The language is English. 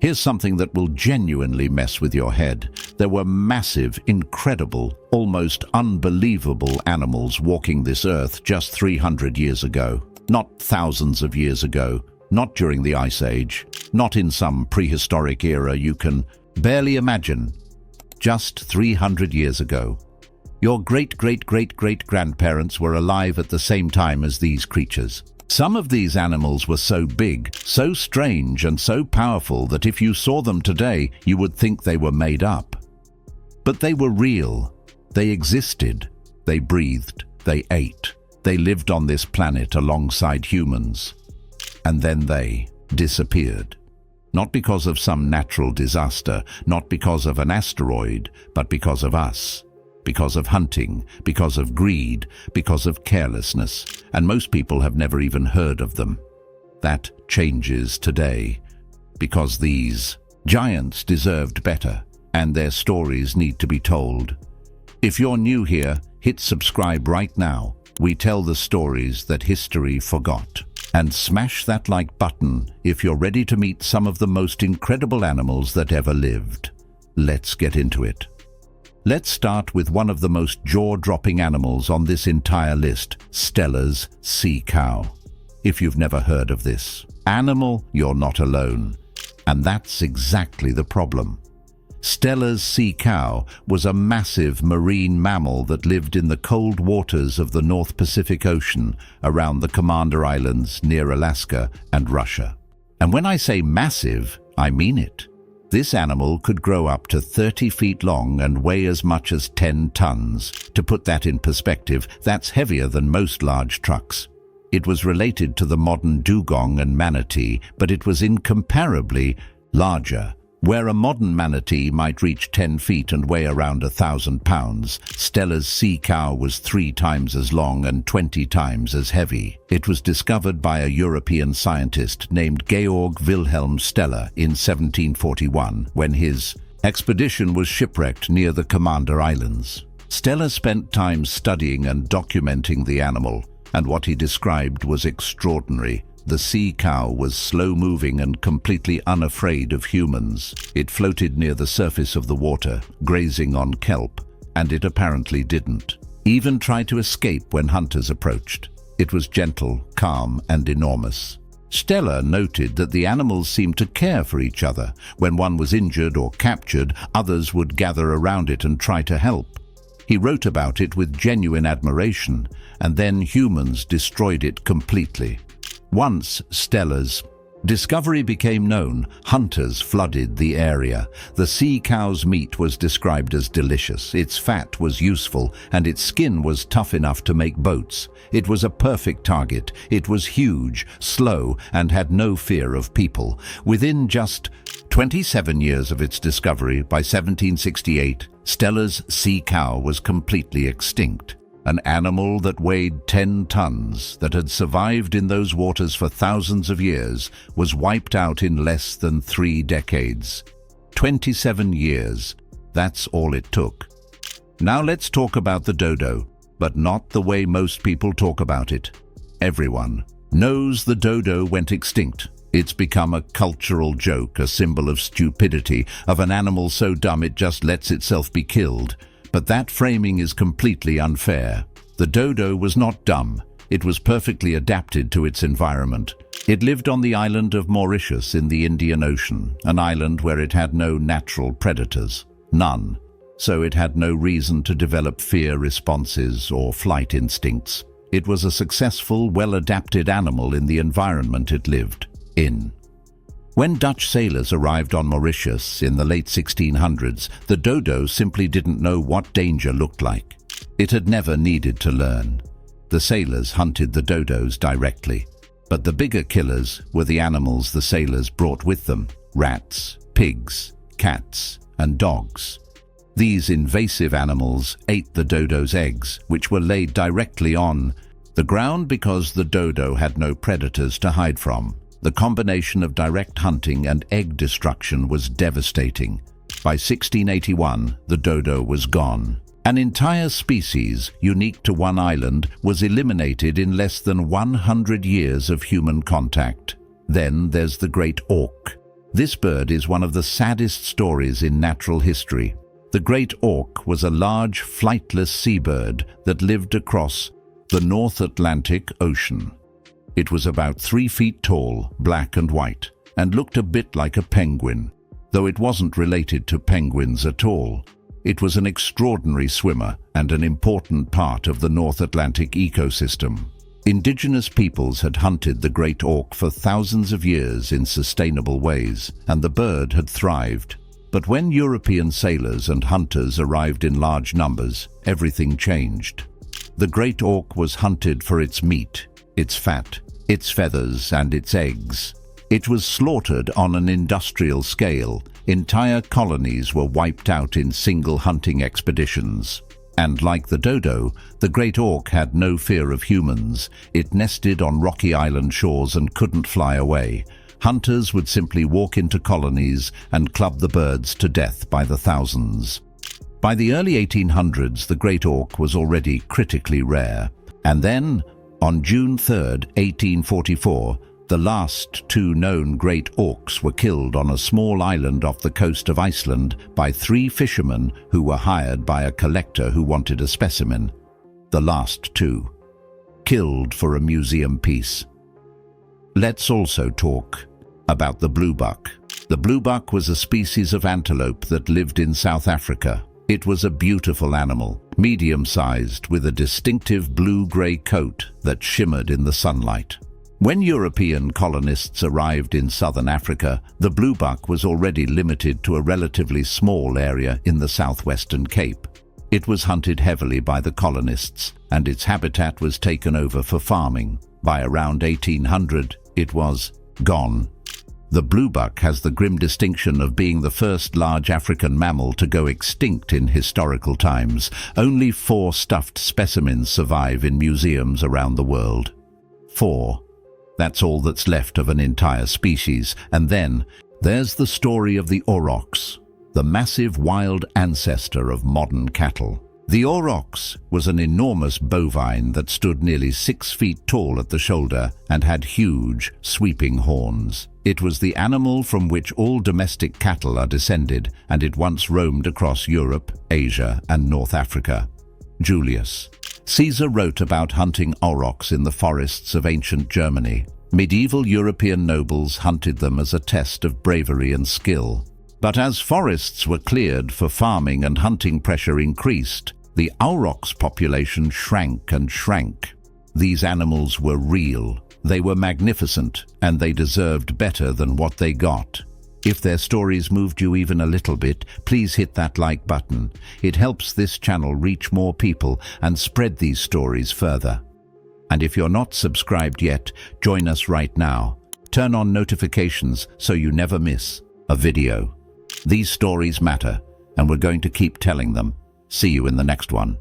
Here's something that will genuinely mess with your head. There were massive, incredible, almost unbelievable animals walking this earth just 300 years ago. Not thousands of years ago, not during the Ice Age, not in some prehistoric era you can barely imagine. Just 300 years ago. Your great-great-great-great-grandparents were alive at the same time as these creatures. Some of these animals were so big, so strange, and so powerful that if you saw them today, you would think they were made up. But they were real. They existed. They breathed. They ate. They lived on this planet alongside humans. And then they disappeared. Not because of some natural disaster, not because of an asteroid, but because of us. Because of hunting, because of greed, because of carelessness, and most people have never even heard of them. That changes today, because these giants deserved better, and their stories need to be told. If you're new here, hit subscribe right now. We tell the stories that history forgot. And smash that like button if you're ready to meet some of the most incredible animals that ever lived. Let's get into it. Let's start with one of the most jaw-dropping animals on this entire list, Stella's sea cow. If you've never heard of this animal, you're not alone. And that's exactly the problem. Stella's sea cow was a massive marine mammal that lived in the cold waters of the North Pacific Ocean around the Commander Islands near Alaska and Russia. And when I say massive, I mean it. This animal could grow up to 30 feet long and weigh as much as 10 tons. To put that in perspective, that's heavier than most large trucks. It was related to the modern dugong and manatee, but it was incomparably larger. Where a modern manatee might reach 10 feet and weigh around 1,000 pounds, Stella's sea cow was 3 times as long and 20 times as heavy. It was discovered by a European scientist named Georg Wilhelm Stella in 1741, when his expedition was shipwrecked near the Commander Islands. Stella spent time studying and documenting the animal, and what he described was extraordinary. The sea cow was slow-moving and completely unafraid of humans. It floated near the surface of the water, grazing on kelp, and it apparently didn't even try to escape when hunters approached. It was gentle, calm, and enormous. Stella noted that the animals seemed to care for each other. When one was injured or captured, others would gather around it and try to help. He wrote about it with genuine admiration, and then humans destroyed it completely. Once Stella's discovery became known, hunters flooded the area. The sea cow's meat was described as delicious, its fat was useful, and its skin was tough enough to make boats. It was a perfect target. It was huge, slow, and had no fear of people. Within just 27 years of its discovery, by 1768, Stella's sea cow was completely extinct. An animal that weighed 10 tons, that had survived in those waters for thousands of years, was wiped out in less than 3 decades. 27 years. That's all it took. Now let's talk about the dodo, but not the way most people talk about it. Everyone knows the dodo went extinct. It's become a cultural joke, a symbol of stupidity, of an animal so dumb it just lets itself be killed. But that framing is completely unfair. The dodo was not dumb. It was perfectly adapted to its environment. It lived on the island of Mauritius in the Indian Ocean, an island where it had no natural predators. None. So it had no reason to develop fear responses or flight instincts. It was a successful, well-adapted animal in the environment it lived in. When Dutch sailors arrived on Mauritius in the late 1600s, the dodo simply didn't know what danger looked like. It had never needed to learn. The sailors hunted the dodos directly, but the bigger killers were the animals the sailors brought with them: rats, pigs, cats, and dogs. These invasive animals ate the dodo's eggs, which were laid directly on the ground because the dodo had no predators to hide from. The combination of direct hunting and egg destruction was devastating. By 1681, the dodo was gone. An entire species, unique to one island, was eliminated in less than 100 years of human contact. Then there's the great auk. This bird is one of the saddest stories in natural history. The great auk was a large, flightless seabird that lived across the North Atlantic Ocean. It was about 3 feet tall, black and white, and looked a bit like a penguin, though it wasn't related to penguins at all. It was an extraordinary swimmer and an important part of the North Atlantic ecosystem. Indigenous peoples had hunted the great auk for thousands of years in sustainable ways, and the bird had thrived. But when European sailors and hunters arrived in large numbers, everything changed. The great auk was hunted for its meat, its fat, its feathers, and its eggs. It was slaughtered on an industrial scale. Entire colonies were wiped out in single hunting expeditions. And like the dodo, the great auk had no fear of humans. It nested on rocky island shores and couldn't fly away. Hunters would simply walk into colonies and club the birds to death by the thousands. By the early 1800s, the great auk was already critically rare. And then, on June 3, 1844, the last 2 known great auks were killed on a small island off the coast of Iceland by 3 fishermen who were hired by a collector who wanted a specimen. The last 2. Killed for a museum piece. Let's also talk about the bluebuck. The bluebuck was a species of antelope that lived in South Africa. It was a beautiful animal, medium-sized, with a distinctive blue-gray coat that shimmered in the sunlight. When European colonists arrived in southern Africa, the bluebuck was already limited to a relatively small area in the southwestern Cape. It was hunted heavily by the colonists, and its habitat was taken over for farming. By around 1800, it was gone. The bluebuck has the grim distinction of being the first large African mammal to go extinct in historical times. Only 4 stuffed specimens survive in museums around the world. 4. That's all that's left of an entire species. And then, there's the story of the aurochs, the massive wild ancestor of modern cattle. The aurochs was an enormous bovine that stood nearly 6 feet tall at the shoulder and had huge, sweeping horns. It was the animal from which all domestic cattle are descended, and it once roamed across Europe, Asia, and North Africa. Julius Caesar wrote about hunting aurochs in the forests of ancient Germany. Medieval European nobles hunted them as a test of bravery and skill. But as forests were cleared for farming and hunting pressure increased, the aurochs population shrank and shrank. These animals were real, they were magnificent, and they deserved better than what they got. If their stories moved you even a little bit, please hit that like button. It helps this channel reach more people and spread these stories further. And if you're not subscribed yet, join us right now. Turn on notifications so you never miss a video. These stories matter, and we're going to keep telling them. See you in the next one.